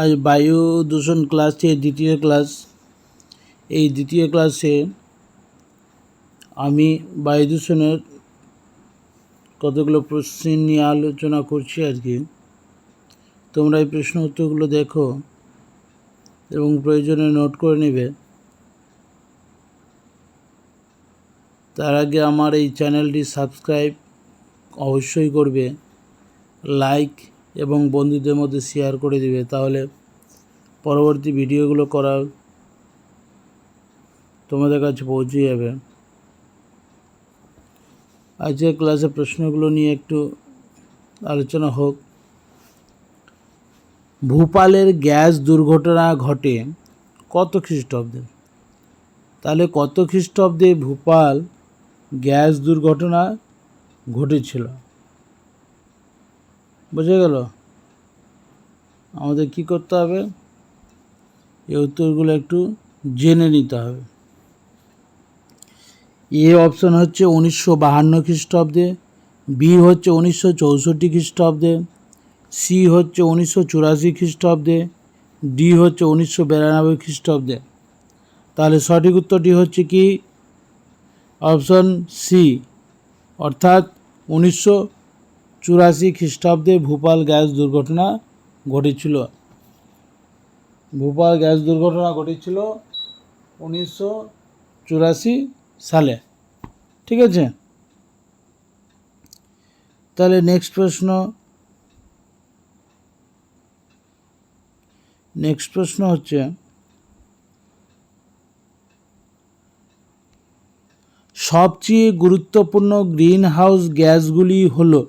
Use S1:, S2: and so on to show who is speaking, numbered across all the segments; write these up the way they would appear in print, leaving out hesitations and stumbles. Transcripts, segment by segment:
S1: আজ বায়ু দূষণ ক্লাসের দ্বিতীয় ক্লাস। এই দ্বিতীয় ক্লাসে আমি বায়ু দূষণের কতগুলো প্রশ্ন নিয়ে আলোচনা করছি আজকে। তোমরা এই প্রশ্ন উত্তরগুলো দেখো এবং প্রয়োজনে নোট করে নেবে। তার আগে আমার এই চ্যানেলটি সাবস্ক্রাইব অবশ্যই করবে, লাইক এবং বন্ধুদের মধ্যে শেয়ার করে দিবে, তাহলে পরবর্তী ভিডিওগুলো করা তোমাদের কাছে পৌঁছে যাবে। আজকের ক্লাসে প্রশ্নগুলো নিয়ে একটু আলোচনা হোক। ভোপালের গ্যাস দুর্ঘটনা ঘটে কত খ্রিস্টাব্দে? তাহলে কত খ্রিস্টাব্দে ভোপাল গ্যাস দুর্ঘটনা ঘটেছিল? বোঝা গেল? আমাদের কি করতে হবে? এই উত্তরগুলো একটু জেনে নিতে হবে। এ অপশন হচ্ছে 1952 খ্রিস্টাব্দে, বি হচ্ছে 1964 খ্রিস্টাব্দে, সি হচ্ছে 1984 খ্রিস্টাব্দে, ডি হচ্ছে 1992 খ্রিস্টাব্দে। তাহলে সঠিক উত্তরটি হচ্ছে কি অপশন সি, অর্থাৎ 1984 খ্রিস্টাব্দে ভোপাল গ্যাস দুর্ঘটনা ঘটেছিল। ভোপাল গ্যাস দুর্ঘটনা ঘটেছিল 1984 সালে। ঠিক আছে? তাহলে নেক্সট প্রশ্ন হচ্ছে সবচেয়ে গুরুত্বপূর্ণ গ্রিন হাউস গ্যাসগুলি হলো।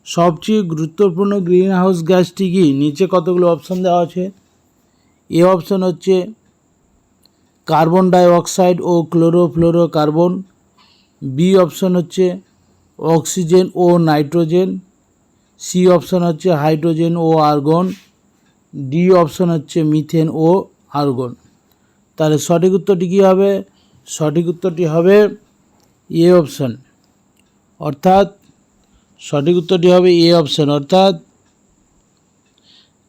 S1: সবচেয়ে গুরুত্বপূর্ণ গ্রিন হাউস গ্যাসটি কি? নিচে কতগুলো অপশন দেওয়া আছে। এ অপশন হচ্ছে কার্বন ডাই অক্সাইড ও ক্লোরোফ্লোরোকার্বন, বি অপশন হচ্ছে অক্সিজেন ও নাইট্রোজেন, সি অপশন হচ্ছে হাইড্রোজেন ও আর্গন, ডি অপশন হচ্ছে মিথেন ও আর্গন। তাহলে সঠিক উত্তরটি কী হবে? সঠিক উত্তরটি হবে এ অপশন, অর্থাৎ সঠিক উত্তরটি হবে এ অপশন, অর্থাৎ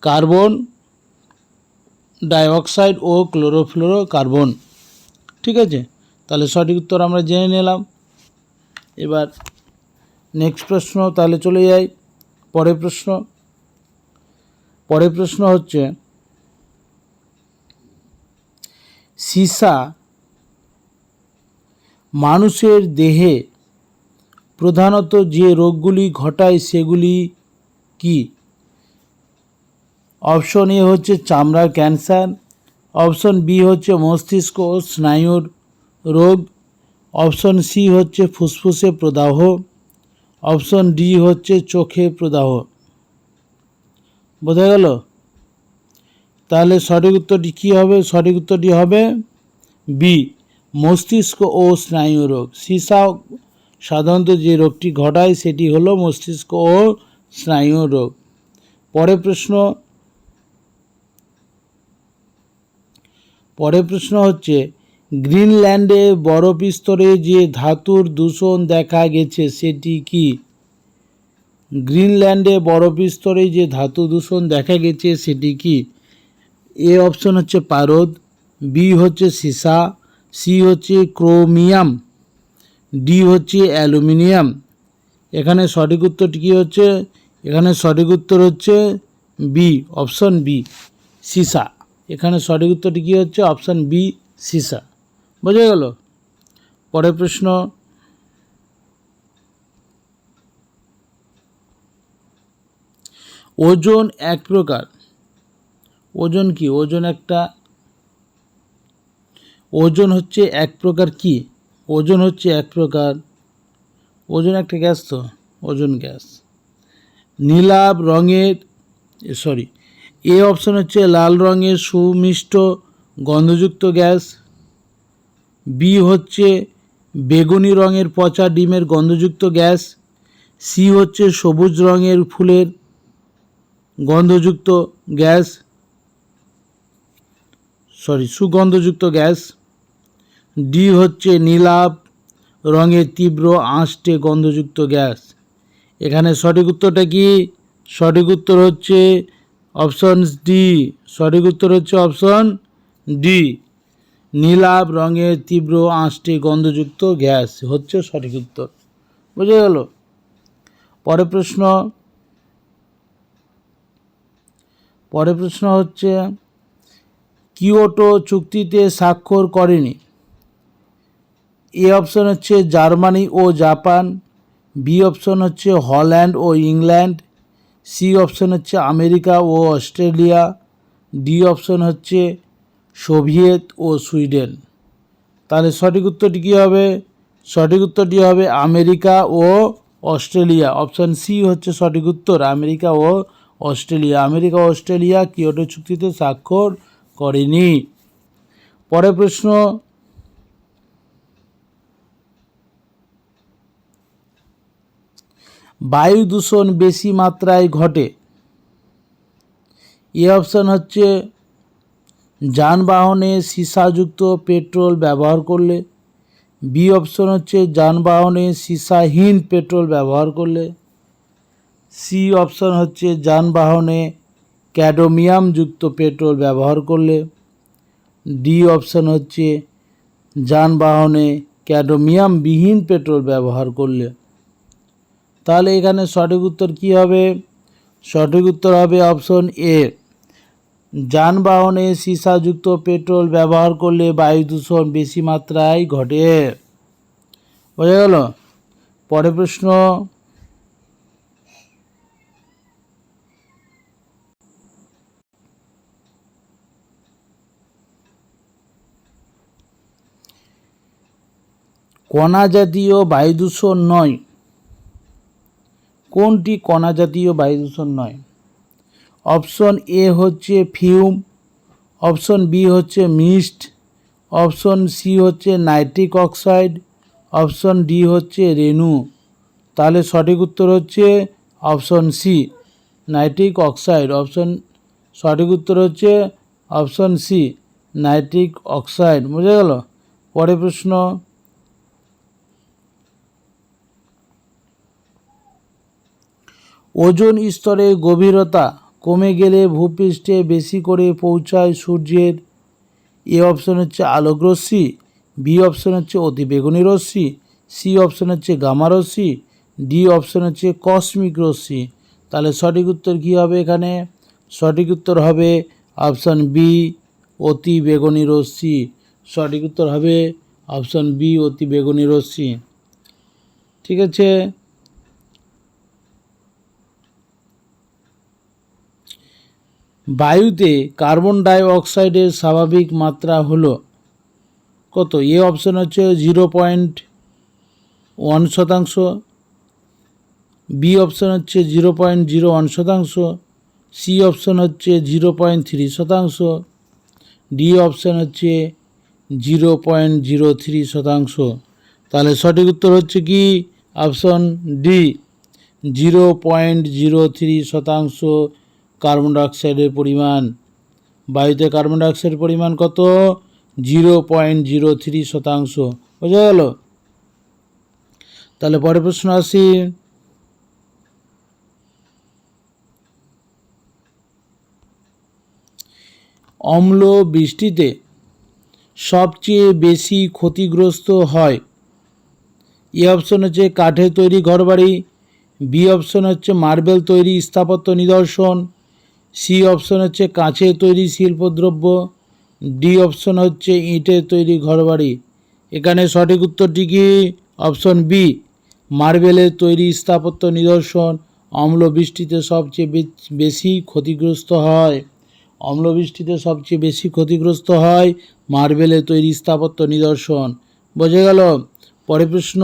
S1: কার্বন ডাইঅক্সাইড ও ক্লোরোফ্লোরোকার্বন। ঠিক আছে? তাহলে সঠিক উত্তর আমরা জেনে নিলাম। এবার নেক্সট প্রশ্ন, তাহলে চলে যাই পরের প্রশ্ন হচ্ছে সীসা মানুষের দেহে প্রধানত যে রোগগুলি ঘটায় সেগুলি কি? অপশন এ হচ্ছে চামড়ার ক্যান্সার, অপশন বি হচ্ছে মস্তিষ্ক ও স্নায়ুর রোগ, অপশন সি হচ্ছে ফুসফুসে প্রদাহ, অপশন ডি হচ্ছে চোখে প্রদাহ। বোঝা গেল? তাহলে সঠিক উত্তরটি কী হবে? সঠিক উত্তরটি হবে বি, মস্তিষ্ক ও স্নায়ু রোগ। সীসা সাধারণত যে রোগটি ঘটায় সেটি হলো মস্তিষ্ক ও স্নায়ু রোগ। পরের প্রশ্ন হচ্ছে গ্রিনল্যান্ডে বরফ স্তরে যে ধাতুর দূষণ দেখা গেছে সেটি কি? গ্রিনল্যান্ডে বরফ স্তরে যে ধাতু দূষণ দেখা গেছে সেটি কি? এ অপশন হচ্ছে পারদ, বি হচ্ছে সীসা, সি হচ্ছে ক্রোমিয়াম, ডি হচ্ছে অ্যালুমিনিয়াম। এখানে সঠিক উত্তরটি কী হচ্ছে? এখানে সঠিক উত্তর হচ্ছে বি, অপশন বি, সীসা। এখানে সঠিক উত্তরটি কী হচ্ছে? অপশন বি, সীসা। বোঝা গেল? পরের প্রশ্ন, ওজোন এক প্রকার। ওজোন কি? ওজোন হচ্ছে এক প্রকার কি? ওজোন হচ্ছে এক প্রকার, ওজোন একটা গ্যাস, তো ওজোন গ্যাস। নীলাভ রঙের এ অপশন হচ্ছে লাল রঙের সুমিষ্ট গন্ধযুক্ত গ্যাস, বি হচ্ছে বেগুনি রঙের পচা ডিমের গন্ধযুক্ত গ্যাস, সি হচ্ছে সবুজ রঙের ফুলের সুগন্ধযুক্ত গ্যাস, ডি হচ্ছে নীলাভ রঙের তীব্র আঁশটে গন্ধযুক্ত গ্যাস। এখানে সঠিক উত্তরটা কি? সঠিক উত্তর হচ্ছে অপশন ডি, সঠিক উত্তর হচ্ছে অপশন ডি। নীলাভ রঙের তীব্র আঁশটে গন্ধযুক্ত গ্যাস হচ্ছে সঠিক উত্তর। বুঝে গেল? পরের প্রশ্ন হচ্ছে কিয়োটো চুক্তিতে স্বাক্ষর করেনি। এ অপশন হচ্ছে জার্মানি ও জাপান, বি অপশন হচ্ছে হল্যান্ড ও ইংল্যান্ড, সি অপশন হচ্ছে আমেরিকা ও অস্ট্রেলিয়া, ডি অপশন হচ্ছে সোভিয়েত ও সুইডেন। তাহলে সঠিক উত্তরটি কী হবে? সঠিক উত্তরটি হবে আমেরিকা ও অস্ট্রেলিয়া। অপশন সি হচ্ছে সঠিক উত্তর, আমেরিকা ও অস্ট্রেলিয়া। আমেরিকা ও অস্ট্রেলিয়া কিয়োটো চুক্তিতে স্বাক্ষর করেনি। পরের প্রশ্ন, বায়ু দূষণ বেশি মাত্রায় ঘটে। এ অপশন হচ্ছে যানবাহনে সীসাযুক্ত পেট্রোল ব্যবহার করলে, বি অপশন হচ্ছে যানবাহনে সীসাহীন পেট্রোল ব্যবহার করলে, সি অপশন হচ্ছে যানবাহনে ক্যাডমিয়ামযুক্ত পেট্রোল ব্যবহার করলে, ডি অপশন হচ্ছে যানবাহনে ক্যাডমিয়ামবিহীন পেট্রোল ব্যবহার করলে। তাহলে এখানে সঠিক উত্তর কী হবে? সঠিক উত্তর হবে অপশন এ, যানবাহনে সীসাযুক্ত পেট্রোল ব্যবহার করলে বায়ু দূষণ বেশি মাত্রায় ঘটে। বোঝা গেল? পরের প্রশ্ন, কণা জাতীয় বায়ু দূষণ নয়। কোনটি কণা জাতীয় বায়ু দূষণ নয়? অপশন এ হচ্ছে ফিউম, অপশন বি হচ্ছে মিস্ট, অপশন সি হচ্ছে নাইট্রিক অক্সাইড, অপশন ডি হচ্ছে রেণু। তাহলে সঠিক উত্তর হচ্ছে অপশন সি, নাইট্রিক অক্সাইড। সঠিক উত্তর হচ্ছে অপশন সি, নাইট্রিক অক্সাইড। বুঝে গেল? পরের প্রশ্ন, ওজোন স্তরের গভীরতা কমে গেলে ভূপৃষ্ঠে বেশি করে পৌঁছায় সূর্যের। এ অপশন হচ্ছে আলোকরশ্মি, বি অপশন হচ্ছে অতিবেগুনি রশ্মি, সি অপশন হচ্ছে গামা রশ্মি, ডি অপশন হচ্ছে কসমিক রশ্মি। তাহলে সঠিক উত্তর কী হবে এখানে? সঠিক উত্তর হবে অপশন বি, অতিবেগুনি রশ্মি। সঠিক উত্তর হবে অপশন বি, অতিবেগুনি রশ্মি। ঠিক আছে? বায়ুতে কার্বন ডাই অক্সাইডের স্বাভাবিক মাত্রা হলো কত? এ অপশন হচ্ছে 0.1%, বি অপশন হচ্ছে 0.01%, সি অপশন হচ্ছে 0.3%, ডি অপশন হচ্ছে 0.03%। তাহলে সঠিক উত্তর হচ্ছে কি? অপশন ডি, 0.03% কার্বন ডাইঅক্সাইডের পরিমাণ। বায়ুতে কার্বন ডাইঅক্সাইডের পরিমাণ কত? 0.03%। বোঝা গেল? তাহলে পরের প্রশ্ন আসি, অম্ল বৃষ্টিতে সবচেয়ে বেশি ক্ষতিগ্রস্ত হয়। এ অপশন হচ্ছে কাঠের তৈরি ঘরবাড়ি, বি অপশন হচ্ছে মার্বেল তৈরি স্থাপত্য নিদর্শন, সি অপশন হচ্ছে কাঁচের তৈরি শিল্পদ্রব্য, ডি অপশন হচ্ছে ইটের তৈরি ঘরবাড়ি। এখানে সঠিক উত্তরটি কি? অপশন বি, মার্বেলের তৈরি স্থাপত্য নিদর্শন অম্লবৃষ্টিতে সবচেয়ে বেশি ক্ষতিগ্রস্ত হয়। অম্লবৃষ্টিতে সবচেয়ে বেশি ক্ষতিগ্রস্ত হয় মার্বেলের তৈরি স্থাপত্য নিদর্শন। বোঝা গেল? পরের প্রশ্ন,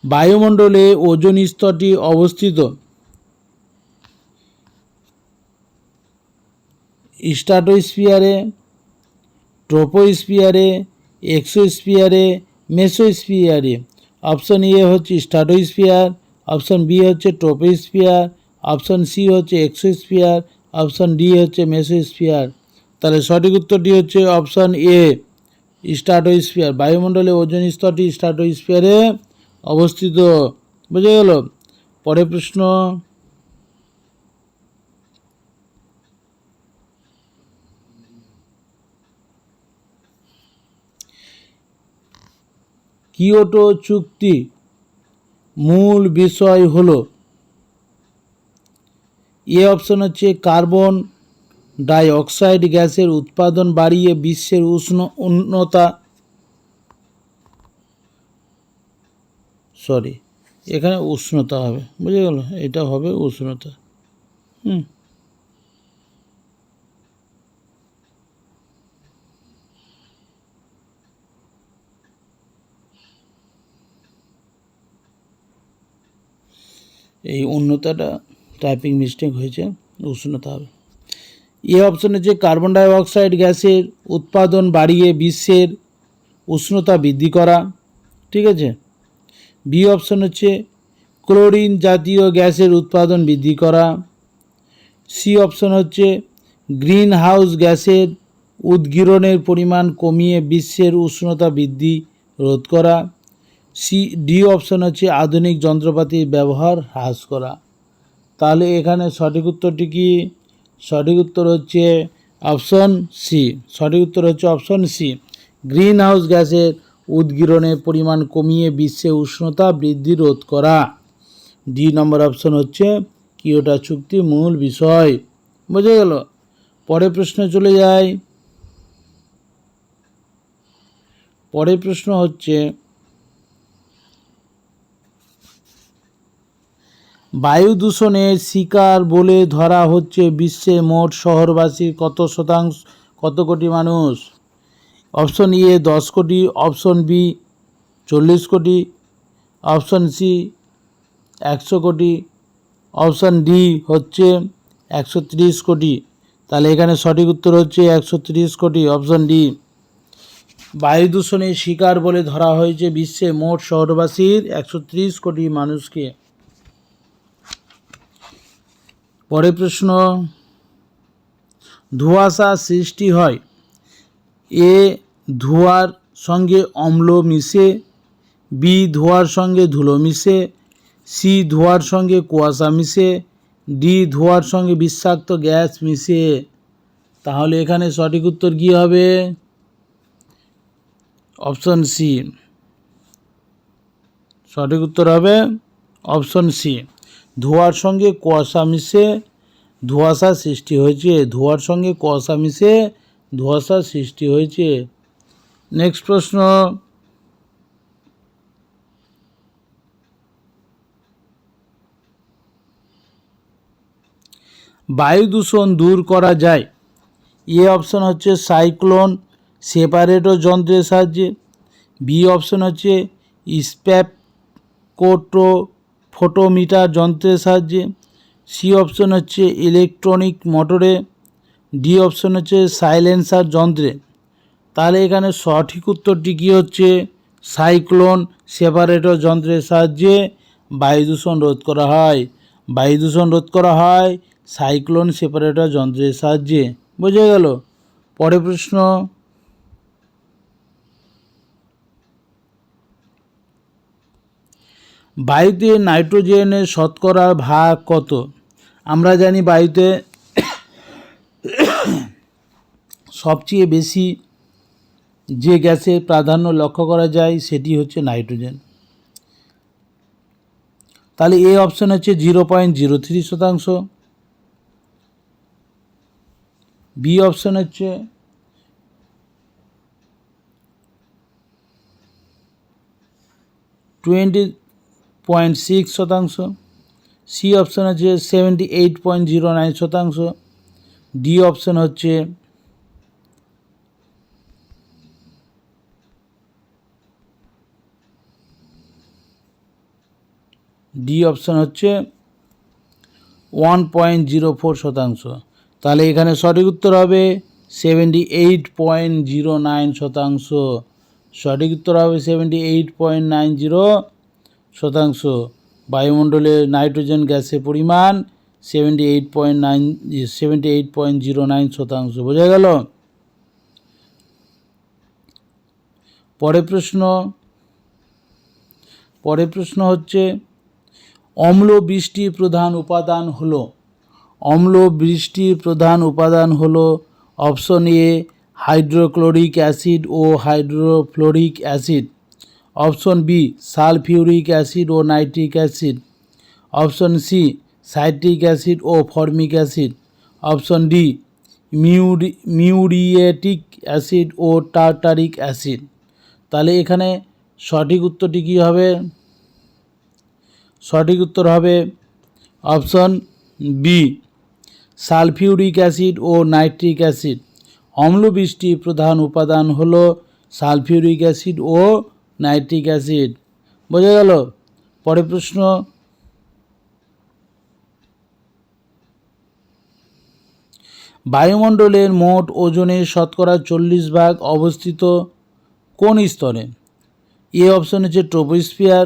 S1: বায়ুমণ্ডলে ওজোন স্তরটি অবস্থিত স্ট্র্যাটোস্ফিয়ারে, ট্রোপোস্ফিয়ারে, এক্সোস্ফিয়ারে, মেসোস্ফিয়ারে। অপশন এ হচ্ছে স্ট্র্যাটোস্ফিয়ার, অপশন বি হচ্ছে ট্রোপোস্ফিয়ার, অপশন সি হচ্ছে এক্সোস্ফিয়ার, অপশন ডি হচ্ছে মেসোস্ফিয়ার। তাহলে সঠিক উত্তরটি হচ্ছে অপশন এ, স্ট্র্যাটোস্ফিয়ার। বায়ুমণ্ডলে ওজোন স্তরটি স্ট্র্যাটোস্ফিয়ারে অবস্থিত। বুঝে গেল। পরের প্রশ্ন, কিয়োটো চুক্তি মূল বিষয় হলো, এ অপশন হচ্ছে কার্বন ডাই অক্সাইড গ্যাসের উৎপাদন বাড়িয়ে বিশ্বের এখানে উষ্ণতা হবে, বুঝে গেল, এটা হবে উষ্ণতা। এই উন্নতাটা টাইপিং মিস্টেক হয়েছে, উষ্ণতা হবে। এ অপশন হচ্ছে কার্বন ডাই অক্সাইড গ্যাসের উৎপাদন বাড়িয়ে বিশ্বের উষ্ণতা বৃদ্ধি করা, ঠিক আছে। বি অপশন হচ্ছে ক্লোরিন জাতীয় গ্যাসের উৎপাদন বৃদ্ধি করা। সি অপশন হচ্ছে গ্রিন হাউস গ্যাসের উদ্গীরণের পরিমাণ কমিয়ে বিশ্বের উষ্ণতা বৃদ্ধি রোধ করা। ডি অপশন হচ্ছে আধুনিক যন্ত্রপাতির ব্যবহার হ্রাস করা। তাহলে এখানে সঠিক উত্তরটি কি? সঠিক উত্তর হচ্ছে অপশন সি। সঠিক উত্তর হচ্ছে অপশন সি, গ্রিন হাউস গ্যাসের উদ্গীরণের পরিমাণ কমিয়ে বিশ্বে উষ্ণতা বৃদ্ধি রোধ করা। ডি নম্বর অপশন হচ্ছে কিয়োটো চুক্তি মূল বিষয়। বুঝে গেল। পরের প্রশ্নে চলে যাই। পরের প্রশ্ন হচ্ছে, বায়ু দূষণের শিকার বলে ধরা হচ্ছে বিশ্বে মোট শহরবাসীর কত কোটি মানুষ? অপশন এ 10 কোটি, অপশন বি 40 কোটি, অপশন সি 100 কোটি, অপশন ডি হচ্ছে 130 কোটি। তাহলে এখানে সঠিক উত্তর হচ্ছে 130 কোটি, অপশন ডি। বায়ু দূষণের শিকার বলে ধরা হয়েছে বিশ্বে মোট শহরবাসীর 130 কোটি মানুষকে। পরের প্রশ্ন, ধোঁয়াশা সৃষ্টি হয় এ ধোঁয়ার সঙ্গে অম্ল মিশে, বি ধোঁয়ার সঙ্গে ধুলো মিশে, সি ধোঁয়ার সঙ্গে কুয়াশা মিশে, ডি ধোঁয়ার সঙ্গে বিষাক্ত গ্যাস মিশে। তাহলে এখানে সঠিক উত্তর কী হবে? Option C. সঠিক উত্তর হবে অপশন সি, ধোঁয়ার সঙ্গে কুয়াশা মিশে ধোঁয়াশা সৃষ্টি হয়েছে। ধোঁয়ার সঙ্গে কুয়াশা মিশে ধোঁয়াশা সৃষ্টি হয়েছে। নেক্সট প্রশ্ন, বায়ু দূষণ দূর করা যায়। এ অপশন হচ্ছে সাইক্লোন সেপারেটর যন্ত্রের সাহায্যে, বি অপশন হচ্ছে ফটোমিটার যন্ত্রের সাহায্যে, সি অপশন হচ্ছে ইলেকট্রনিক মোটরে, ডি অপশন হচ্ছে সাইলেন্সার যন্ত্রে। তাহলে এখানে সঠিক উত্তরটি কী হচ্ছে? সাইক্লোন সেপারেটর যন্ত্রের সাহায্যে বায়ু দূষণ রোধ করা হয়। বায়ু দূষণ রোধ করা হয় সাইক্লোন সেপারেটর যন্ত্রের সাহায্যে। বোঝা গেল। পরের প্রশ্ন, বায়ুতে নাইট্রোজেনের শতকরা ভাগ কত? আমরা জানি বায়ুতে সবচেয়ে বেশি যে গ্যাসের প্রাধান্য লক্ষ্য করা যায় সেটি হচ্ছে নাইট্রোজেন। তাহলে এ অপশন হচ্ছে 0.03%, বি অপশন হচ্ছে 20.6%, সি অপশন হচ্ছে 78.09%, ডি অপশন হচ্ছে ডি অপশন হচ্ছে 1.04%। তাহলে এখানে সঠিক উত্তর হবে 78.09%। সঠিক উত্তর হবে 78.90%। বায়ুমণ্ডলে নাইট্রোজেন গ্যাসের পরিমাণ 78.09%। বোঝা গেল। পরের প্রশ্ন হচ্ছে অম্ল বৃষ্টির প্রধান উপাদান হলো, অম্ল বৃষ্টির প্রধান উপাদান হলো অপশন এ হাইড্রোক্লোরিক অ্যাসিড ও hydrofluoric acid, option B sulphuric acid ও nitric acid, option C citric acid ও formic acid, option D muriatic acid ও টার্টারিক অ্যাসিড। তাহলে এখানে সঠিক উত্তরটি কী হবে? সঠিক উত্তর হবে অপশন বি সালফিউরিক অ্যাসিড ও নাইট্রিক অ্যাসিড। অম্ল বৃষ্টির প্রধান উপাদান হলো সালফিউরিক অ্যাসিড ও নাইট্রিক অ্যাসিড। বোঝা গেল? পরের প্রশ্ন, বায়ুমণ্ডলের মোট ওজনের শতকরা 40% অবস্থিত কোন স্তরে? এ অপশন হচ্ছে ট্রোপোস্ফিয়ার,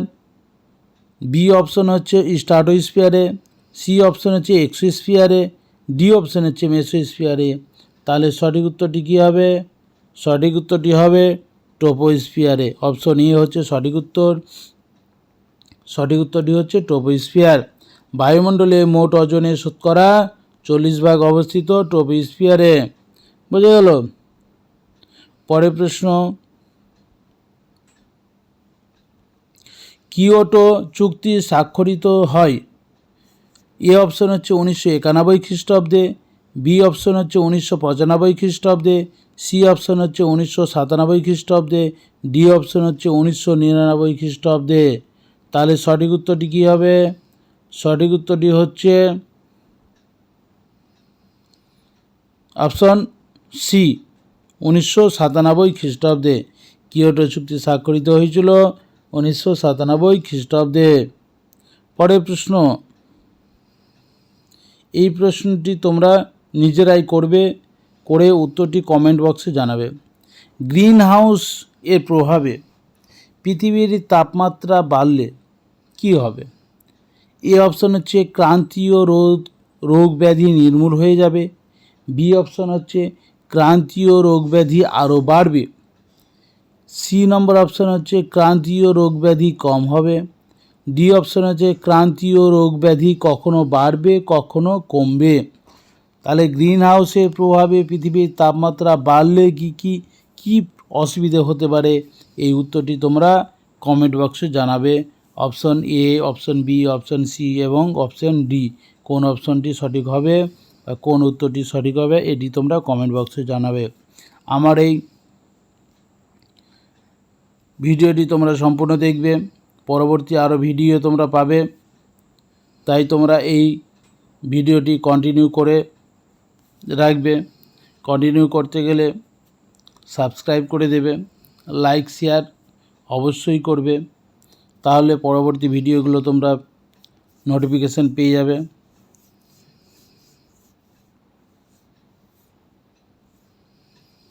S1: বি অপশন হচ্ছে স্ট্রাটোস্ফিয়ারে, সি অপশন হচ্ছে এক্সোস্ফিয়ারে, ডি অপশন হচ্ছে মেসোস্ফিয়ারে। তাহলে সঠিক উত্তরটি কী হবে? সঠিক উত্তরটি হবে ট্রোপোস্ফিয়ারে। অপশন এ হচ্ছে সঠিক উত্তর। সঠিক উত্তরটি হচ্ছে ট্রোপোস্ফিয়ার। বায়ুমণ্ডলে মোট ওজনের শতকরা 40% অবস্থিত ট্রোপোস্ফিয়ারে। বোঝা গেল? পরের প্রশ্ন, কিয়োটো চুক্তি স্বাক্ষরিত হয়? এ অপশন হচ্ছে 1991 খ্রিস্টাব্দে, বি অপশন হচ্ছে 1995 খ্রিস্টাব্দে, সি অপশন হচ্ছে 1997 খ্রিস্টাব্দে, ডি অপশন হচ্ছে 1999 খ্রিস্টাব্দে। তাহলে সঠিক উত্তরটি কী হবে? সঠিক উত্তরটি হচ্ছে অপশন সি 1997 খ্রিস্টাব্দে। কিয়োটো চুক্তি স্বাক্ষরিত হয়েছিল 1997 খ্রিস্টাব্দে। পরের প্রশ্ন, এই প্রশ্নটি তোমরা নিজেরাই করবে, করে উত্তরটি কমেন্ট বক্সে জানাবে। গ্রিন হাউস এর প্রভাবে পৃথিবীর তাপমাত্রা বাড়লে কি হবে? এ অপশন হচ্ছে ক্রান্তীয় রোগ ব্যাধি নির্মূল হয়ে যাবে, বি অপশন হচ্ছে ক্রান্তীয় রোগ ব্যাধি আরও বাড়বে, সি নম্বর অপশন হচ্ছে ক্রান্তীয় রোগ ব্যাধি কম হবে, ডি অপশন হচ্ছে ক্রান্তীয় রোগ ব্যাধি কখনো বাড়বে কখনো কমবে। তাহলে গ্রিন হাউসের প্রভাবে পৃথিবীর তাপমাত্রা বাড়লে কি অসুবিধে হতে পারে? এই উত্তরটি তোমরা কমেন্ট বক্সে জানাবে। Option A, option B, option C এবং অপশন ডি। কোন অপশনটি সঠিক হবে বা কোন উত্তরটি সঠিক হবে এটি তোমরা কমেন্ট বক্সে জানাবে। আমার এই ভিডিওটি তোমরা সম্পূর্ণ দেখবে, পরবর্তী আরও ভিডিও তোমরা পাবে, তাই তোমরা এই ভিডিওটি কন্টিনিউ করে রাখবে। কন্টিনিউ করতে গেলে সাবস্ক্রাইব করে দেবে, লাইক শেয়ার অবশ্যই করবে, তাহলে পরবর্তী ভিডিওগুলো তোমরা নোটিফিকেশান পেয়ে যাবে।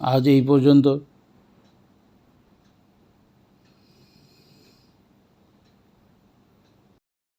S1: আজ এই পর্যন্ত।